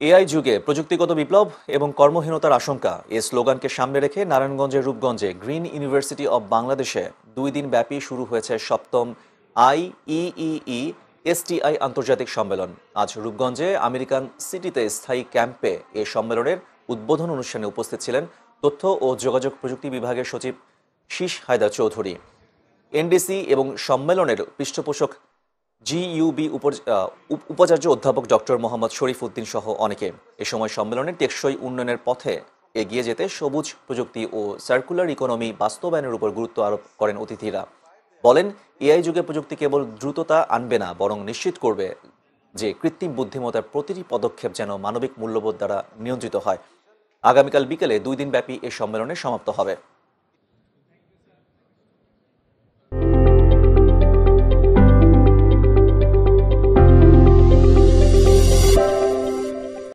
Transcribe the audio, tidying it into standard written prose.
AI যুগে প্রযুক্তিগত বিপ্লব এবং কর্মহীনতার আশঙ্কা এ স্লোগানকে সামনে রেখে নারায়ণগঞ্জের রূপগঞ্জে গ্রিন ইউনিভার্সিটি অব বাংলাদেশে ২ দিন ব্যাপী শুরু হয়েছে সপ্তম আইইইই এসটিআই আন্তর্জাতিক সম্মেলন। আজ রূপগঞ্জে আমেরিকান সিটিতে স্থায়ী ক্যাম্পে এ সম্মেলনের উদ্বোধন অনুষ্ঠানে উপস্থিত ছিলেন তথ্য ও যোগাযোগ প্রযুক্তি বিভাগের সচিব শীষ হায়দার চৌধুরী, এনডিসি এবং সম্মেলনের পৃষ্ঠপোষক জিইউবি উপাচার্য অধ্যাপক ডক্টর মোহাম্মদ শরীফ উদ্দিন সহ অনেকে। এ সময় সম্মেলনের টেকসই উন্নয়নের পথে এগিয়ে যেতে সবুজ প্রযুক্তি ও সার্কুলার ইকোনমি বাস্তবায়নের উপর গুরুত্ব আরোপ করেন অতিথিরা। বলেন, এআই যুগে প্রযুক্তি কেবল দ্রুততা আনবে না, বরং নিশ্চিত করবে যে কৃত্রিম বুদ্ধিমত্তার প্রতিটি পদক্ষেপ যেন মানবিক মূল্যবোধ দ্বারা নিয়ন্ত্রিত হয়। আগামীকাল বিকেলে ২ দিন ব্যাপী এ সম্মেলনে সমাপ্ত হবে।